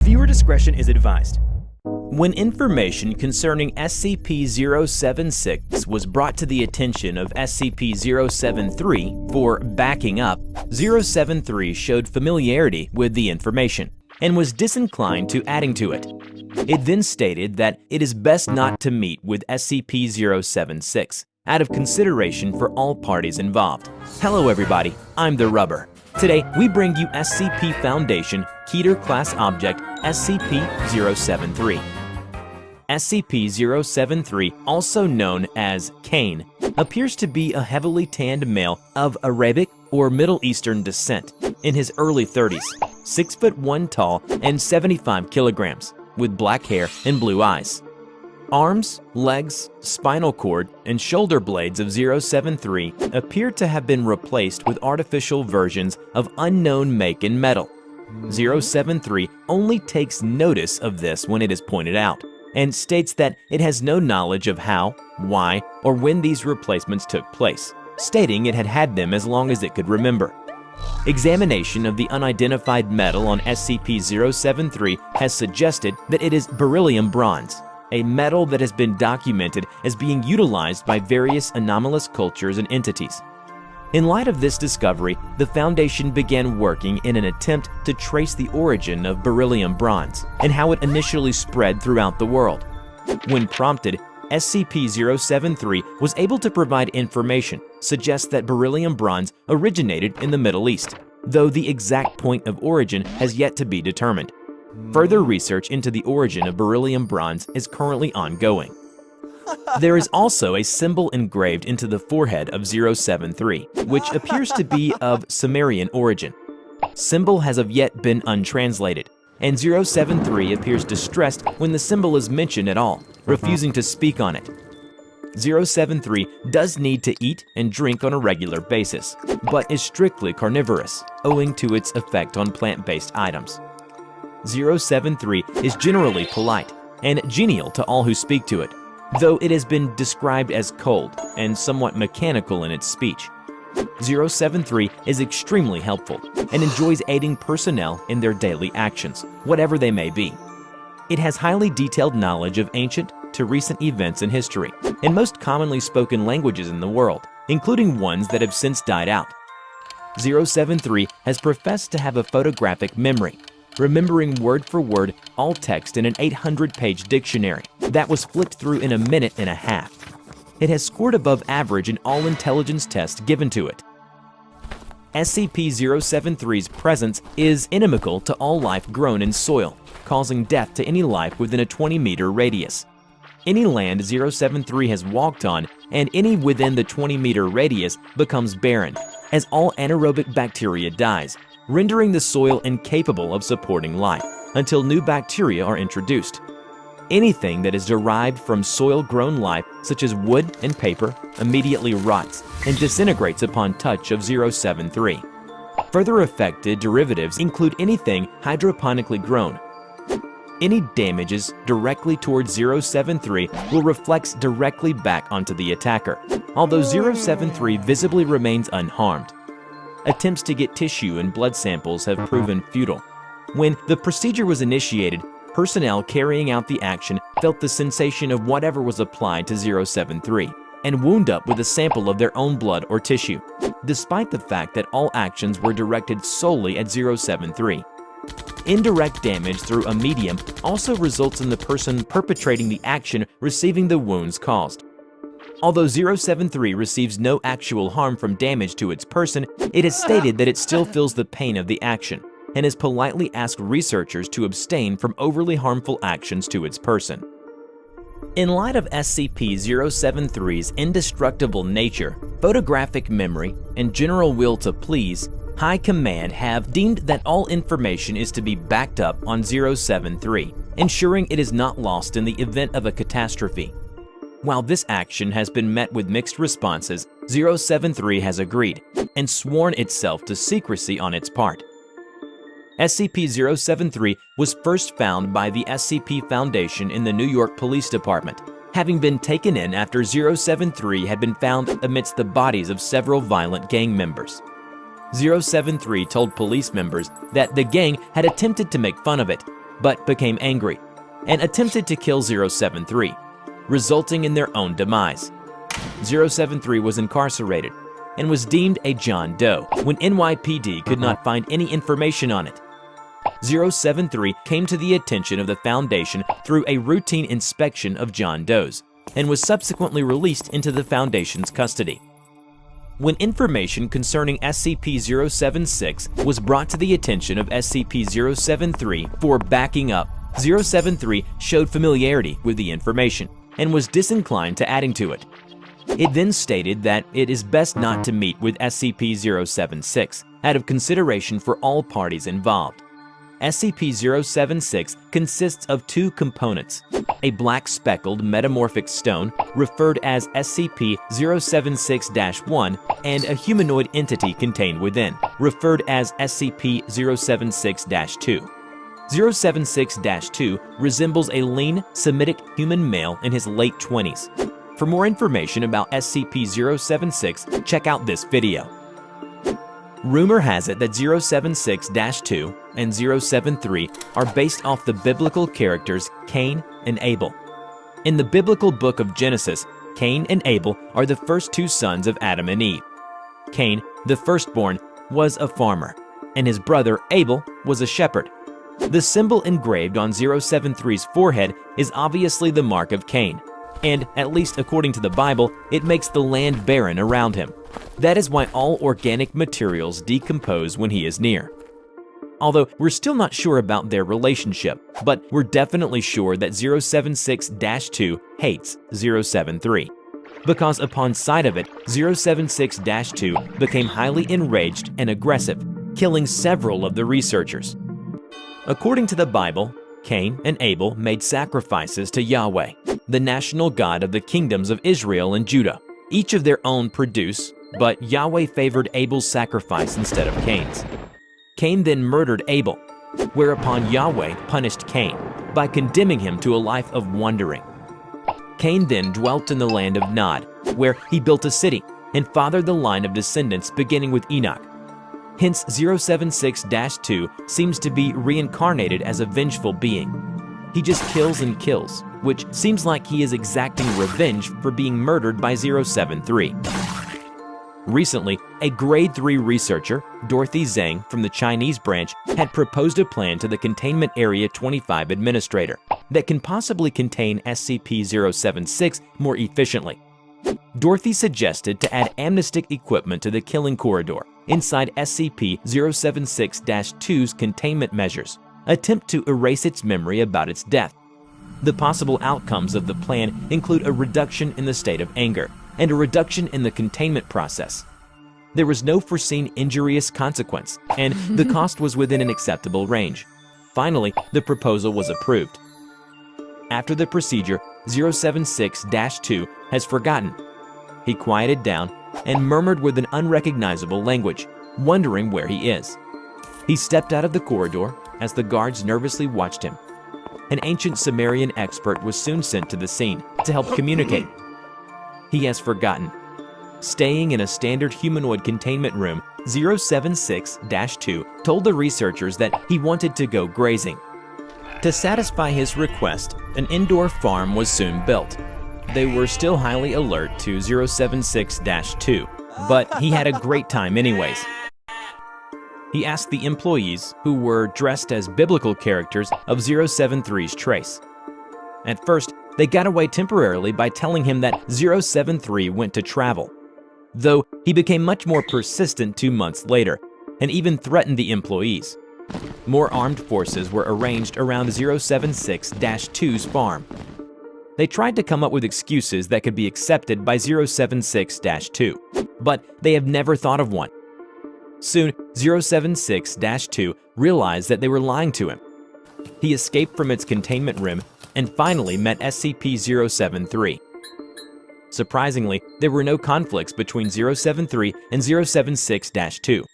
Viewer discretion is advised. When information concerning SCP-076 was brought to the attention of SCP-073 for backing up, 073 showed familiarity with the information and was disinclined to adding to it. It then stated that it is best not to meet with SCP-076 out of consideration for all parties involved. Hello everybody, I'm the Rubber. Today, we bring you SCP Foundation Keter Class Object SCP-073. SCP-073, also known as Cain, appears to be a heavily tanned male of Arabic or Middle Eastern descent in his early 30s, 6'1" tall and 75 kilograms, with black hair and blue eyes. Arms, legs, spinal cord, and shoulder blades of 073 appear to have been replaced with artificial versions of unknown make and metal. 073 only takes notice of this when it is pointed out, and states that it has no knowledge of how, why, or when these replacements took place, stating it had had them as long as it could remember. Examination of the unidentified metal on SCP-073 has suggested that it is beryllium bronze, a metal that has been documented as being utilized by various anomalous cultures and entities. In light of this discovery, the Foundation began working in an attempt to trace the origin of beryllium bronze and how it initially spread throughout the world. When prompted, SCP-073 was able to provide information suggests that beryllium bronze originated in the Middle East, though the exact point of origin has yet to be determined. Further research into the origin of beryllium bronze is currently ongoing. There is also a symbol engraved into the forehead of 073, which appears to be of Sumerian origin. Symbol has of yet been untranslated, and 073 appears distressed when the symbol is mentioned at all, refusing to speak on it. 073 does need to eat and drink on a regular basis, but is strictly carnivorous, owing to its effect on plant-based items. 073 is generally polite and genial to all who speak to it, though it has been described as cold and somewhat mechanical in its speech. 073 is extremely helpful and enjoys aiding personnel in their daily actions, whatever they may be. It has highly detailed knowledge of ancient to recent events in history and most commonly spoken languages in the world, including ones that have since died out. 073 has professed to have a photographic memory, remembering word for word all text in an 800-page dictionary that was flipped through in a minute and a half. It has scored above average in all intelligence tests given to it. SCP-073's presence is inimical to all life grown in soil, causing death to any life within a 20-meter radius. Any land 073 has walked on and any within the 20-meter radius becomes barren, as all anaerobic bacteria dies, rendering the soil incapable of supporting life until new bacteria are introduced. Anything that is derived from soil-grown life, such as wood and paper, immediately rots and disintegrates upon touch of 073. Further affected derivatives include anything hydroponically grown. Any damages directly towards 073 will reflect directly back onto the attacker, although 073 visibly remains unharmed. Attempts to get tissue and blood samples have proven futile. When the procedure was initiated, personnel carrying out the action felt the sensation of whatever was applied to 073 and wound up with a sample of their own blood or tissue, despite the fact that all actions were directed solely at 073. Indirect damage through a medium also results in the person perpetrating the action receiving the wounds caused. Although 073 receives no actual harm from damage to its person, it has stated that it still feels the pain of the action and has politely asked researchers to abstain from overly harmful actions to its person. In light of SCP-073's indestructible nature, photographic memory, and general will to please, High Command have deemed that all information is to be backed up on 073, ensuring it is not lost in the event of a catastrophe. While this action has been met with mixed responses, 073 has agreed and sworn itself to secrecy on its part. SCP-073 was first found by the SCP Foundation in the New York Police Department, having been taken in after 073 had been found amidst the bodies of several violent gang members. 073 told police members that the gang had attempted to make fun of it, but became angry and attempted to kill 073, resulting in their own demise. 073 was incarcerated and was deemed a John Doe when NYPD could not find any information on it. 073 came to the attention of the Foundation through a routine inspection of John Does and was subsequently released into the Foundation's custody. When information concerning SCP-076 was brought to the attention of SCP-073 for backing up, 073 showed familiarity with the information and was disinclined to adding to it. It then stated that it is best not to meet with SCP-076 out of consideration for all parties involved. SCP-076 consists of two components, a black speckled metamorphic stone referred as SCP-076-1 and a humanoid entity contained within, referred as SCP-076-2. 076-2 resembles a lean, Semitic human male in his late 20s. For more information about SCP-076, check out this video. Rumor has it that 076-2 and 073 are based off the biblical characters Cain and Abel. In the biblical book of Genesis, Cain and Abel are the first two sons of Adam and Eve. Cain, the firstborn, was a farmer, and his brother Abel was a shepherd. The symbol engraved on 073's forehead is obviously the mark of Cain, and, at least according to the Bible, it makes the land barren around him. That is why all organic materials decompose when he is near. Although we're still not sure about their relationship, but we're definitely sure that 076-2 hates 073. Because upon sight of it, 076-2 became highly enraged and aggressive, killing several of the researchers. According to the Bible, Cain and Abel made sacrifices to Yahweh, the national God of the kingdoms of Israel and Judah. Each of their own produce, but Yahweh favored Abel's sacrifice instead of Cain's. Cain then murdered Abel, whereupon Yahweh punished Cain by condemning him to a life of wandering. Cain then dwelt in the land of Nod, where he built a city and fathered the line of descendants beginning with Enoch. Hence, 076-2 seems to be reincarnated as a vengeful being. He just kills and kills, which seems like he is exacting revenge for being murdered by 073. Recently, a grade 3 researcher, Dorothy Zhang from the Chinese branch, had proposed a plan to the Containment Area 25 administrator that can possibly contain SCP-076 more efficiently. Dorothy suggested to add amnestic equipment to the killing corridor inside SCP-076-2's containment measures, attempt to erase its memory about its death. The possible outcomes of the plan include a reduction in the state of anger and a reduction in the containment process. There was no foreseen injurious consequence, and the cost was within an acceptable range. Finally, the proposal was approved. After the procedure, 076-2 has forgotten. He quieted down and murmured with an unrecognizable language, wondering where he is. He stepped out of the corridor as the guards nervously watched him. An ancient Sumerian expert was soon sent to the scene to help communicate. He has forgotten. Staying in a standard humanoid containment room, 076-2 told the researchers that he wanted to go grazing. To satisfy his request, an indoor farm was soon built. They were still highly alert to 076-2, but he had a great time anyways. He asked the employees, who were dressed as biblical characters, of 073's trace. At first, they got away temporarily by telling him that 073 went to travel, though he became much more persistent 2 months later and even threatened the employees. More armed forces were arranged around 076-2's farm. They tried to come up with excuses that could be accepted by 076-2, but they have never thought of one. Soon, 076-2 realized that they were lying to him. He escaped from its containment room and finally met SCP-073. Surprisingly, there were no conflicts between 073 and 076-2.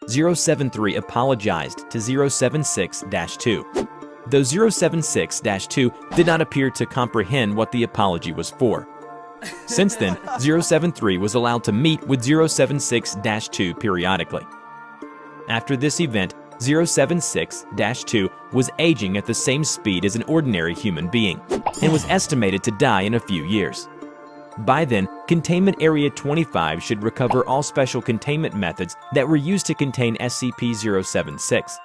073 apologized to 076-2, though 076-2 did not appear to comprehend what the apology was for. Since then, 073 was allowed to meet with 076-2 periodically. After this event, 076-2 was aging at the same speed as an ordinary human being and was estimated to die in a few years. By then, Containment Area 25 should recover all special containment methods that were used to contain SCP-076.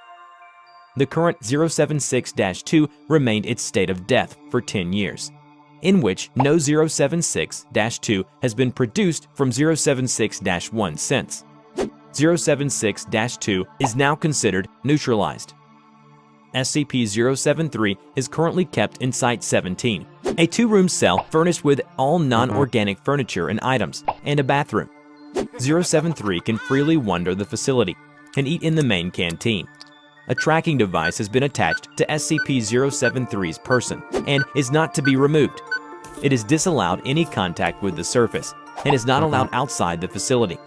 The current 076-2 remained its state of death for 10 years, in which no 076-2 has been produced from 076-1 since. 076-2 is now considered neutralized. SCP-073 is currently kept in Site-17, a 2-room cell furnished with all non-organic furniture and items, and a bathroom. 073 can freely wander the facility and eat in the main canteen. A tracking device has been attached to SCP-073's person and is not to be removed. It is disallowed any contact with the surface and is not allowed outside the facility.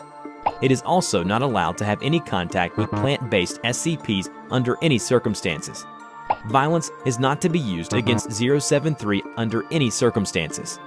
It is also not allowed to have any contact with plant-based SCPs under any circumstances. Violence is not to be used against 073 under any circumstances.